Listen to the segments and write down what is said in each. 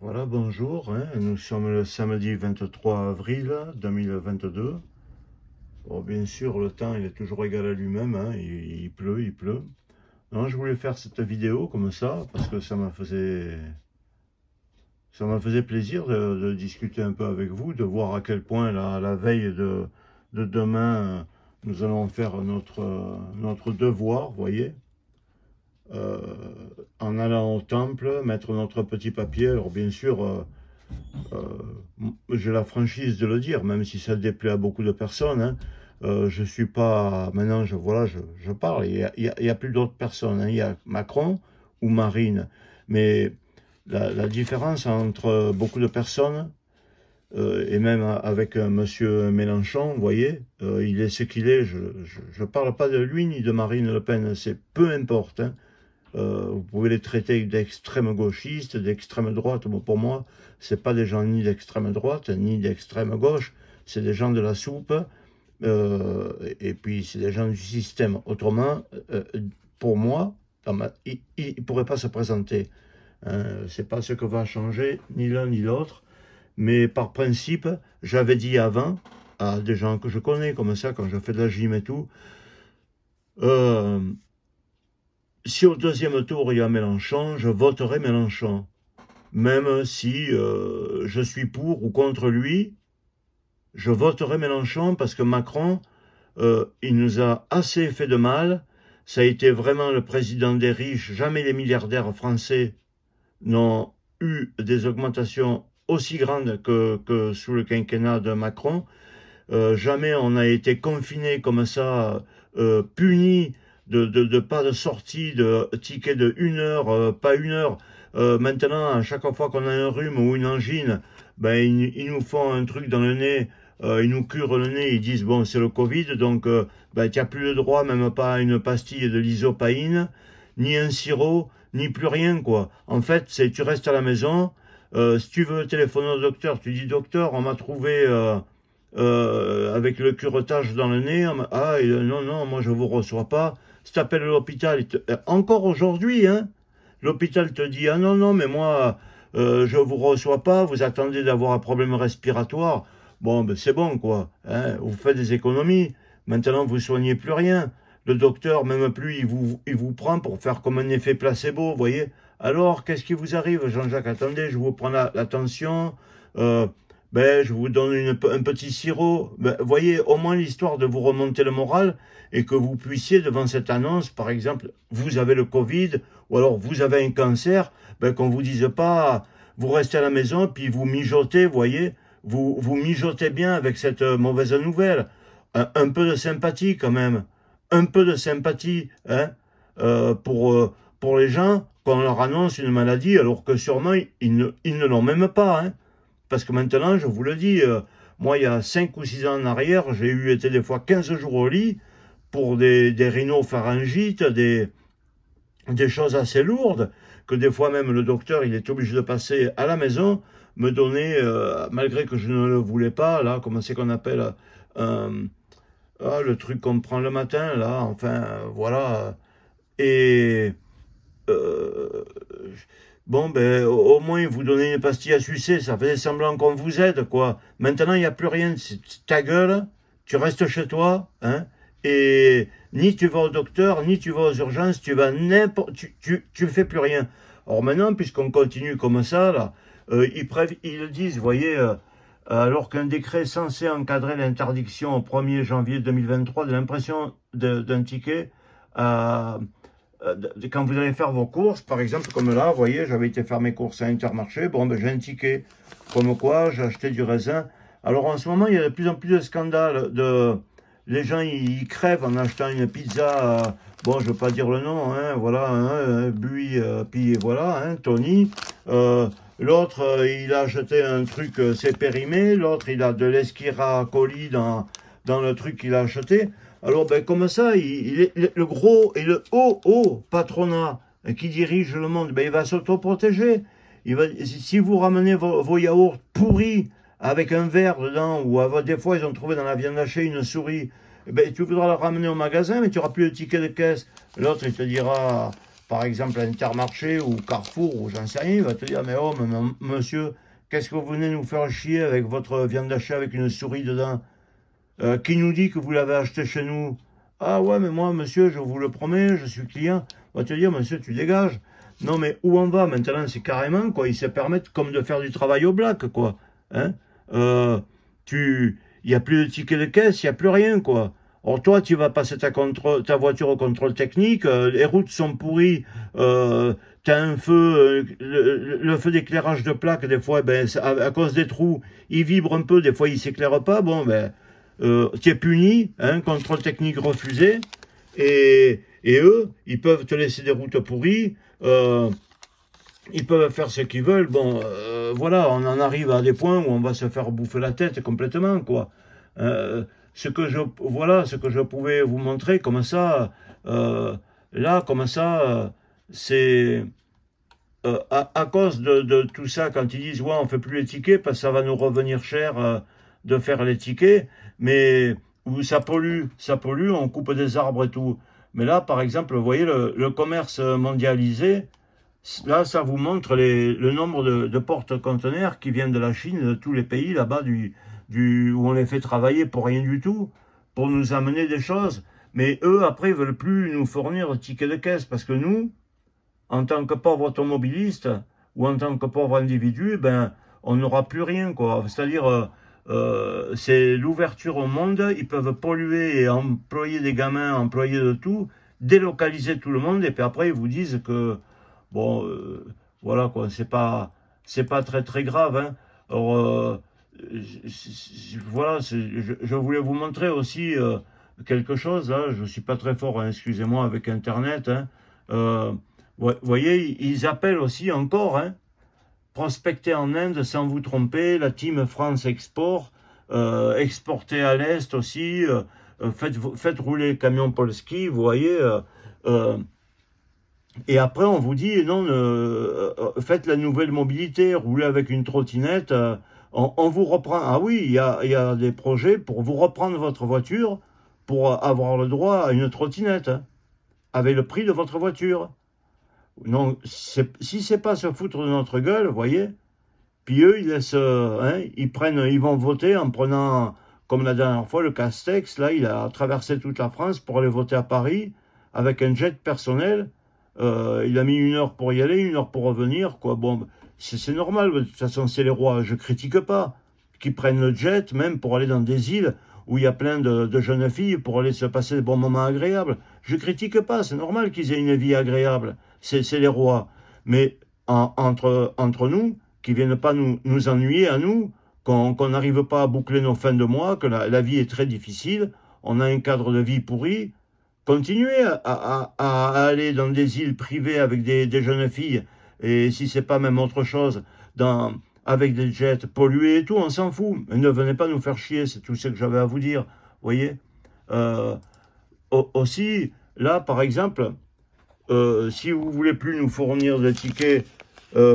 Voilà, bonjour, hein. Nous sommes le samedi 23 avril 2022. Bon, bien sûr, le temps il est toujours égal à lui-même, hein. Il pleut, il pleut. Non, je voulais faire cette vidéo comme ça parce que ça m'a faisait plaisir de discuter un peu avec vous, de voir à quel point la veille de demain, nous allons faire notre devoir, vous voyez. Euh, En allant au temple, mettre notre petit papier. Alors bien sûr, j'ai la franchise de le dire, même si ça déplaît à beaucoup de personnes, hein. Je suis pas, maintenant, voilà, je parle, il y a plus d'autres personnes, hein. Il y a Macron ou Marine, mais la différence entre beaucoup de personnes, et même avec Monsieur Mélenchon, vous voyez, il est ce qu'il est. Je parle pas de lui ni de Marine Le Pen, c'est peu importe, hein. Vous pouvez les traiter d'extrême gauchistes, d'extrême droite. Bon, pour moi, c'est pas des gens ni d'extrême droite ni d'extrême gauche, c'est des gens de la soupe, et puis c'est des gens du système. Autrement, pour moi, il ne pourrait pas se présenter. C'est pas ce que va changer ni l'un ni l'autre, mais par principe, j'avais dit avant à des gens que je connais comme ça, quand je fais de la gym et tout, euh, si au deuxième tour il y a Mélenchon, je voterai Mélenchon. Même si je suis pour ou contre lui, je voterai Mélenchon parce que Macron, il nous a assez fait de mal. Ça a été vraiment le président des riches. Jamais les milliardaires français n'ont eu des augmentations aussi grandes que sous le quinquennat de Macron. Jamais on a été confiné comme ça, puni de pas de sortie, de ticket de 1 heure, pas 1 heure. Maintenant, à chaque fois qu'on a un rhume ou une angine, ben ils nous font un truc dans le nez, ils nous curent le nez, ils disent bon c'est le Covid, donc ben tu n'as plus le droit, même pas à une pastille de l'isopaïne, ni un sirop, ni plus rien quoi. En fait, c'est tu restes à la maison. Si tu veux téléphoner au docteur, tu dis docteur, on m'a trouvé avec le curetage dans le nez. Ah, non, non, moi je vous reçois pas. Si tu appelles l'hôpital, encore aujourd'hui, hein, l'hôpital te dit ah non, non, mais moi je vous reçois pas, vous attendez d'avoir un problème respiratoire. Bon, ben c'est bon, quoi. Hein, vous faites des économies. Maintenant, vous soignez plus rien. Le docteur, même plus, il vous prend pour faire comme un effet placebo, vous voyez. Alors, qu'est-ce qui vous arrive, Jean-Jacques? Attendez, je vous prends la tension. Ben, je vous donne un petit sirop. Ben, voyez, au moins l'histoire de vous remonter le moral et que vous puissiez, devant cette annonce, par exemple, vous avez le Covid ou alors vous avez un cancer, ben, qu'on vous dise pas, vous restez à la maison puis vous mijotez, voyez, vous mijotez bien avec cette mauvaise nouvelle. Un peu de sympathie quand même, un peu de sympathie, hein, pour les gens qu'on leur annonce une maladie alors que sûrement ils ne l'ont même pas, hein. Parce que maintenant, je vous le dis, moi, il y a 5 ou 6 ans en arrière, j'ai été des fois 15 jours au lit pour des rhinopharyngites, des choses assez lourdes, que des fois même le docteur, il est obligé de passer à la maison, me donner, malgré que je ne le voulais pas, là, comment c'est qu'on appelle, le truc qu'on prend le matin, là, enfin, voilà. Et euh, bon, ben, au moins, vous donnez une pastille à sucer, ça faisait semblant qu'on vous aide, quoi. Maintenant, il n'y a plus rien, c'est ta gueule, tu restes chez toi, hein, et ni tu vas au docteur, ni tu vas aux urgences, tu vas n'importe, tu fais plus rien. Or maintenant, puisqu'on continue comme ça, là, ils disent, vous voyez, alors qu'un décret censé encadrer l'interdiction au 1er janvier 2023 de l'impression d'un ticket, quand vous allez faire vos courses, par exemple, comme là, vous voyez, j'avais été faire mes courses à Intermarché, bon, ben, j'ai un ticket, comme quoi, j'ai acheté du raisin. Alors, en ce moment, il y a de plus en plus de scandales, les gens, ils crèvent en achetant une pizza, bon, je ne veux pas dire le nom, hein, voilà, hein, Bui, puis voilà, hein, Tony, l'autre, il a acheté un truc, c'est périmé, l'autre, il a de l'esquira colis dans le truc qu'il a acheté. Alors, ben, comme ça, le gros et le haut patronat qui dirige le monde, ben, il va s'autoprotéger. Si vous ramenez vos yaourts pourris avec un verre dedans, ou des fois, ils ont trouvé dans la viande hachée une souris, ben, tu voudras le ramener au magasin, mais tu n'auras plus le ticket de caisse. L'autre, il te dira, par exemple Intermarché ou Carrefour ou j'en sais rien, il va te dire, mais oh monsieur, qu'est-ce que vous venez nous faire chier avec votre viande d'achat avec une souris dedans? Qui nous dit que vous l'avez acheté chez nous? Ah ouais, mais moi, monsieur, je vous le promets, je suis client. On va te dire, monsieur, tu dégages. Non, mais où on va maintenant? C'est carrément, quoi. Ils se permettent comme de faire du travail au black, quoi. Hein? Il n'y a plus de ticket de caisse, il n'y a plus rien, quoi. Or, toi, tu vas passer ta voiture au contrôle technique, les routes sont pourries, t'as un feu, le feu d'éclairage de plaque, des fois, ben, à cause des trous, il vibre un peu, des fois, il s'éclaire pas, bon, ben, tu es puni, hein, contrôle technique refusé, et eux, ils peuvent te laisser des routes pourries, ils peuvent faire ce qu'ils veulent, bon, voilà, on en arrive à des points où on va se faire bouffer la tête complètement, quoi. Ce que je pouvais vous montrer, comme ça, là, comme ça, c'est à cause de tout ça, quand ils disent, ouais, on fait plus les tickets, parce que ça va nous revenir cher de faire les tickets, mais où ça pollue, on coupe des arbres et tout. Mais là, par exemple, vous voyez, le commerce mondialisé, là, ça vous montre le nombre de porte-conteneurs qui viennent de la Chine, de tous les pays là-bas où on les fait travailler pour rien du tout, pour nous amener des choses. Mais eux, après, ils veulent plus nous fournir de tickets de caisse, parce que nous, en tant que pauvres automobilistes, ou en tant que pauvres individus, ben, on n'aura plus rien, quoi. C'est-à-dire, c'est l'ouverture au monde, ils peuvent polluer et employer des gamins, employer de tout, délocaliser tout le monde, et puis après, ils vous disent que, bon, voilà, quoi, c'est pas très, très grave, hein. Alors, voilà, je voulais vous montrer aussi quelque chose, hein. Je suis pas très fort, hein, excusez-moi, avec Internet, hein. Voyez, ils appellent aussi encore, hein, prospecter en Inde sans vous tromper, la Team France Export, exporter à l'Est aussi, faites rouler le camion Polski, vous voyez, et après on vous dit, non, faites la nouvelle mobilité, roulez avec une trottinette, on vous reprend. Ah oui, il y a des projets pour vous reprendre votre voiture, pour avoir le droit à une trottinette, hein, avec le prix de votre voiture. Non, si c'est pas se foutre de notre gueule, vous voyez, puis eux, ils laissent, hein, ils vont voter en prenant, comme la dernière fois, le Castex, là, il a traversé toute la France pour aller voter à Paris, avec un jet personnel, il a mis 1 heure pour y aller, 1 heure pour revenir, quoi, bon, c'est normal, de toute façon, c'est les rois, je critique pas, qui prennent le jet, même pour aller dans des îles, où il y a plein de jeunes filles, pour aller se passer des bons moments agréables, je critique pas, c'est normal qu'ils aient une vie agréable, c'est les rois. Mais entre nous, qui viennent pas nous ennuyer à nous, qu'on n'arrive pas à boucler nos fins de mois, que la vie est très difficile, on a un cadre de vie pourri, continuez à aller dans des îles privées avec des jeunes filles, et si c'est pas même autre chose, avec des jets pollués et tout, on s'en fout. Mais ne venez pas nous faire chier, c'est tout ce que j'avais à vous dire, voyez. Aussi, là, par exemple, si vous voulez plus nous fournir de tickets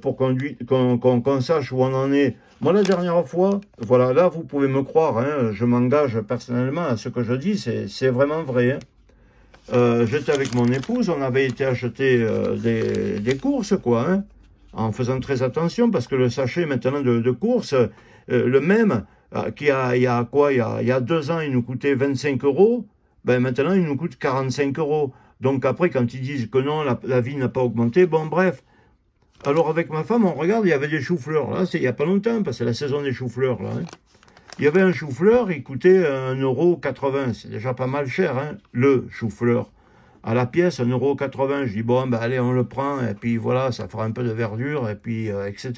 pour qu'on sache où on en est. Moi, la dernière fois, voilà, là, vous pouvez me croire, hein, je m'engage personnellement à ce que je dis, c'est vraiment vrai. Hein. J'étais avec mon épouse, on avait été acheter des courses, quoi, hein, en faisant très attention, parce que le sachet maintenant de courses, le même, il y a 2 ans, il nous coûtait 25 €, ben maintenant, il nous coûte 45 €. Donc après, quand ils disent que non, la vie n'a pas augmenté, bon, bref. Alors avec ma femme, on regarde, il y avait des choux-fleurs. Là, c'est il n'y a pas longtemps, parce que c'est la saison des choux-fleurs, là. Hein. Il y avait un chou-fleur, il coûtait 1,80 €. C'est déjà pas mal cher, hein, le chou-fleur. À la pièce, 1,80 €. Je dis, bon, ben allez, on le prend, et puis voilà, ça fera un peu de verdure, et puis, etc.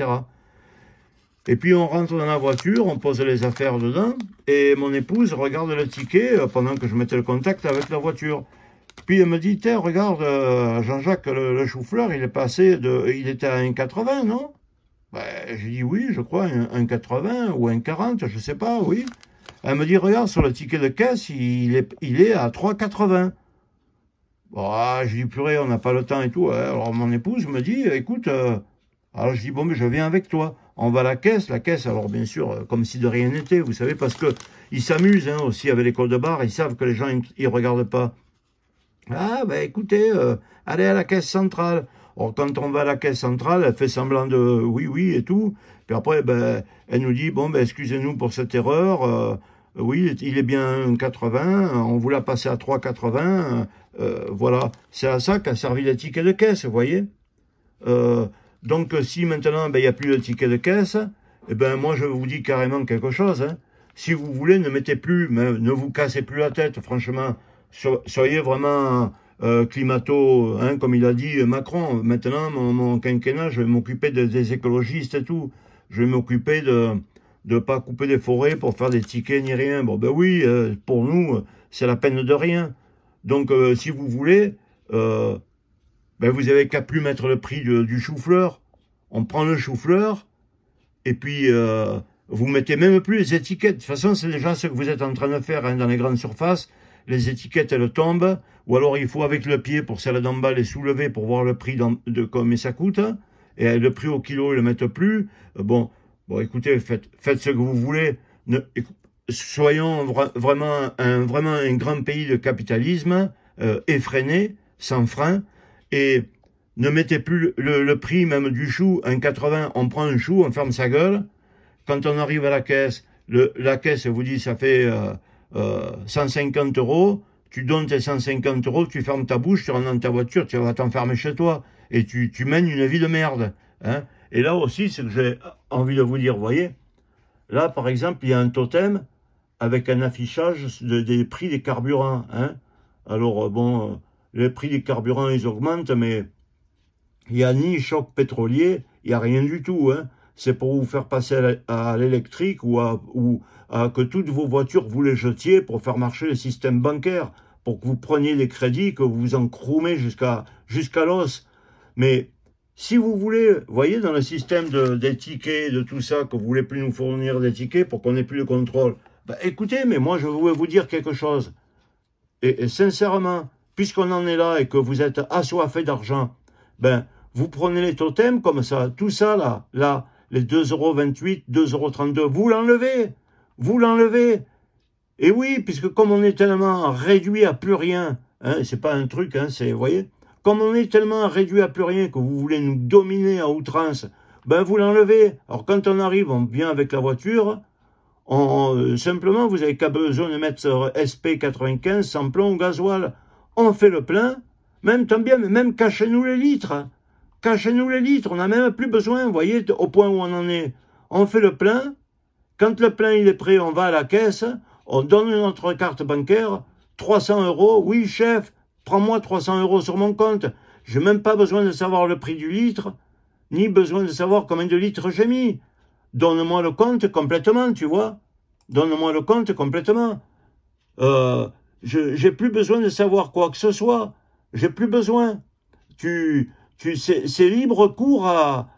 Et puis on rentre dans la voiture, on pose les affaires dedans, et mon épouse regarde le ticket pendant que je mettais le contact avec la voiture. Puis elle me dit, tiens, regarde, Jean-Jacques, le chou-fleur, il était à 1,80 €, non? Ben, j'ai dit oui, je crois, 1,80 ou 1,40, je sais pas, oui. Elle me dit, regarde, sur le ticket de caisse, il est à 3,80. Bon, j'ai dit, purée, on n'a pas le temps et tout. Alors mon épouse me dit, écoute, alors je dis, bon, mais je viens avec toi. On va à la caisse, alors bien sûr, comme si de rien n'était, vous savez, parce que ils s'amusent hein, aussi avec les codes barres, ils savent que les gens, ils regardent pas. Ah, ben écoutez, allez à la caisse centrale. Or, quand on va à la caisse centrale, elle fait semblant de oui, oui et tout. Puis après, ben, elle nous dit, bon, ben, excusez-nous pour cette erreur. Oui, il est bien 80, on vous l'a passé à 3,80. Voilà, c'est à ça qu'a servi le ticket de caisse, vous voyez. Euh, donc, si maintenant, ben, il n'y a plus de ticket de caisse, eh ben, moi, je vous dis carrément quelque chose, hein. Si vous voulez, ne mettez plus, ne vous cassez plus la tête, franchement. Soyez vraiment climato, hein, comme il a dit Macron. Maintenant, mon quinquennat, je vais m'occuper des écologistes et tout. Je vais m'occuper de ne pas couper des forêts pour faire des tickets ni rien. Bon, ben oui, pour nous, c'est la peine de rien. Donc, si vous voulez, ben vous avez qu'à plus mettre le prix du chou-fleur. On prend le chou-fleur, et puis vous mettez même plus les étiquettes. De toute façon, c'est déjà ce que vous êtes en train de faire hein, dans les grandes surfaces. Les étiquettes, elles tombent, ou alors il faut avec le pied pour celle d'en bas les soulever pour voir le prix de combien ça coûte. Et le prix au kilo, ils le mettent plus. Bon, écoutez, faites ce que vous voulez. Soyons vraiment un grand pays de capitalisme effréné, sans frein. Et ne mettez plus le prix même du chou, 1,80, on prend un chou, on ferme sa gueule. Quand on arrive à la caisse, la caisse vous dit ça fait 150 euros, tu donnes tes 150 euros, tu fermes ta bouche, tu rentres dans ta voiture, tu vas t'enfermer chez toi. Et tu mènes une vie de merde. Hein. Et là aussi, c'est que j'ai envie de vous dire, vous voyez, là par exemple, il y a un totem avec un affichage des prix des carburants. Hein. Alors bon, les prix des carburants, ils augmentent, mais il n'y a ni choc pétrolier, il n'y a rien du tout. Hein. C'est pour vous faire passer à l'électrique ou à que toutes vos voitures, vous les jetiez pour faire marcher le système bancaire, pour que vous preniez des crédits, que vous vous en croumez jusqu'à l'os. Mais si vous voulez, vous voyez, dans le système des tickets, de tout ça, que vous voulez plus nous fournir des tickets pour qu'on n'ait plus de contrôle, ben, écoutez, mais moi je vais vous dire quelque chose. Et sincèrement, puisqu'on en est là et que vous êtes assoiffé d'argent, ben, vous prenez les totems comme ça, tout ça là, les 2,28 €, 2,32 €, vous l'enlevez. Et oui, puisque comme on est tellement réduit à plus rien, hein, c'est pas un truc, hein, c'est, vous voyez, comme on est tellement réduit à plus rien que vous voulez nous dominer à outrance, ben vous l'enlevez. Alors quand on arrive, on vient avec la voiture, simplement vous avez qu'à besoin de mettre SP95 sans plomb ou gasoil. On fait le plein, même tant bien, mais même cachez-nous les litres. Cachez-nous les litres, on n'a même plus besoin, vous voyez, au point où on en est. On fait le plein, quand le plein il est prêt, on va à la caisse, on donne notre carte bancaire, 300 €, oui chef, prends-moi 300 € sur mon compte. J'ai même pas besoin de savoir le prix du litre, ni besoin de savoir combien de litres j'ai mis. Donne-moi le compte complètement, tu vois. Donne-moi le compte complètement. J'ai plus besoin de savoir quoi que ce soit. J'ai plus besoin. C'est libre cours à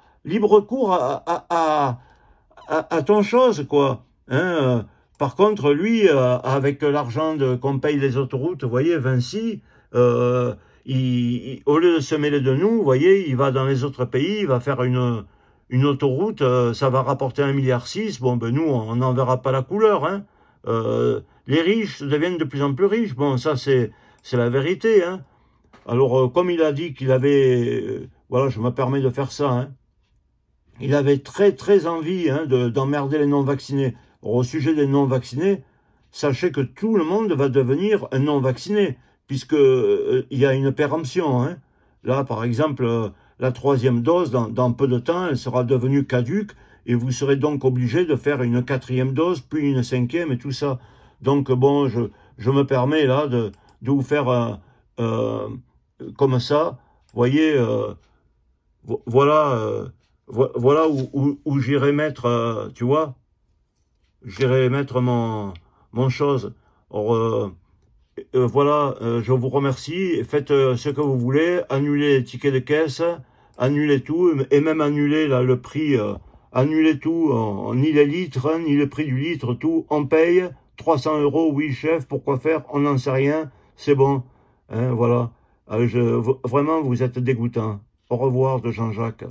ton chose, quoi. Hein, par contre, lui, avec l'argent qu'on paye les autoroutes, vous voyez, Vinci, au lieu de se mêler de nous, vous voyez, il va dans les autres pays, il va faire une autoroute, ça va rapporter 1,6 milliard. Bon, ben nous, on n'en verra pas la couleur. Hein. Les riches deviennent de plus en plus riches. Bon, ça, c'est la vérité. Hein. Alors, comme il a dit qu'il avait... voilà, je me permets de faire ça. Hein. Il avait très, très envie hein, d'emmerder les non-vaccinés. Au sujet des non-vaccinés, sachez que tout le monde va devenir un non-vacciné, puisque il y a une péremption. Hein. Là, par exemple, la 3e dose, dans peu de temps, elle sera devenue caduque, et vous serez donc obligé de faire une 4e dose, puis une 5e, et tout ça. Donc, bon, je me permets là de vous faire comme ça. Vous voyez, voilà où j'irai mettre, tu vois, j'irai mettre mon chose. Or, voilà, je vous remercie. Faites ce que vous voulez. Annulez les tickets de caisse, annulez tout, et même annulez là, le prix, annulez tout, ni les litres, hein, ni le prix du litre, tout. On paye 300 €, oui chef, pourquoi faire? On n'en sait rien, c'est bon. Hein, voilà. Vraiment, vous êtes dégoûtant. Au revoir de Jean-Jacques.